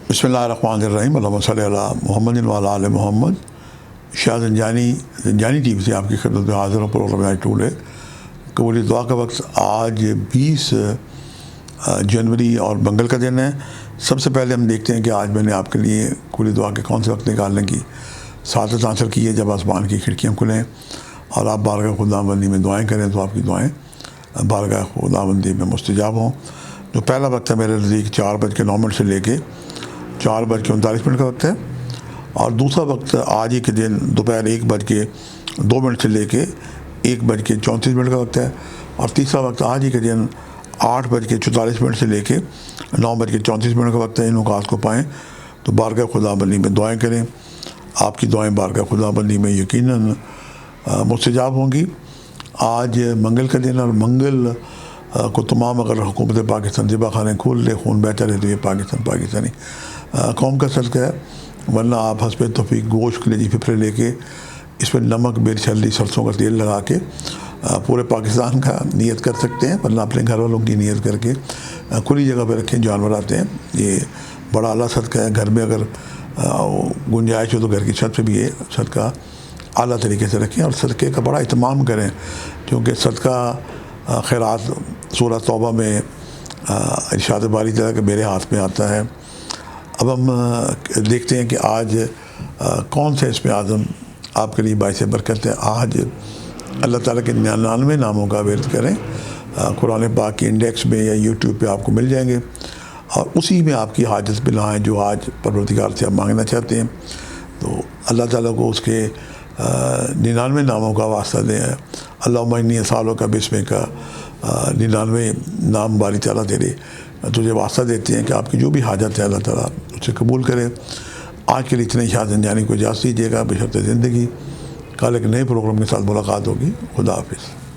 बिस्मिल्लाहिर्रहमानिर्रहीम अल्लाहुम्मा सल्लि अला मुहम्मदिन व अला आलि मोहम्मद। शाह ज़ंजानी टीम से आपकी खिदमत में हाज़िर हूँ। प्रोग्राम टूल है कबूली दुआ का वक्त आज 20 जनवरी और मंगल का दिन है। सबसे पहले हम देखते हैं कि आज मैंने आपके लिए कबूली दुआ के कौन से वक्त निकालने की सादत हासिल की है। जब आसमान की खिड़कियाँ खुलें और आप बारगाह खुदाबंदी में दुआएँ करें तो आपकी दुआएँ बारगाह खुदाबंदी में मुस्तजाब हों। जो पहला वक्त है मेरे नज़दीक 4:09 से लेके 4:39 का वक्त है, और दूसरा वक्त आज ही के दिन दोपहर 1:02 से लेके 1:34 का वक्त है, और तीसरा वक्त आज ही के दिन 8:44 से लेके 9:34 का वक्त है। इन औकात को पाएँ तो बारगाह खुदाबंदी में दुआएँ करें। आपकी दुआएँ बारगाह खुदाबंदी में यकीनन मुस्तजाब होंगी। आज मंगल का दिन, और मंगल को तमाम अगर हुकूमत पाकिस्तान ज़िबा खाने खोल ले, खून बहता रहे, तो ये पाकिस्तानी कौम का सदका है। वरना आप हस्बे तौफीक गोश्त कलेजी फिफरे लेके इस पर नमक, मिर्च, हल्दी, सरसों का तेल लगा के पूरे पाकिस्तान का नियत कर सकते हैं। वरना अपने घर वालों की नियत करके खुली जगह पर रखें। जानवर आते हैं, ये बड़ा आला सदका है। घर में अगर गुंजाइश हो तो घर की छत पर भी ये सदका आला तरीके से रखें, और सदक़े का बड़ा इत्माम करें, क्योंकि सदका खैरात सूरह तौबा में इरशाद बारी तआला के मेरे हाथ में आता है। अब हम देखते हैं कि आज कौन से इसमें आज़म आपके लिए बाइस बरकत है। आज अल्लाह ताला के 99 नामों का विर्द करें। कुरान पाक की इंडेक्स में या यूट्यूब पे आपको मिल जाएंगे, और उसी में आपकी हाजत भी लाएँ जो आज परवरदिगार से आप मांगना चाहते हैं। तो अल्लाह ताला को उसके 99 नामों का वास्ता दें। अल्लाहुम्मा इन्नी अस्अलुका का बिस्मिक का 99 नाम बारी ताला तेरे तुझे वास्ता देते हैं कि आपकी जो भी हाजत है अल्लाह ताला उसे कबूल करे। आज के लिए इतने शाह ज़ंजानी को इजाज़त दीजिएगा। बशर्ते ज़िंदगी कल एक नए प्रोग्राम के साथ मुलाकात होगी। खुदा हाफिज़।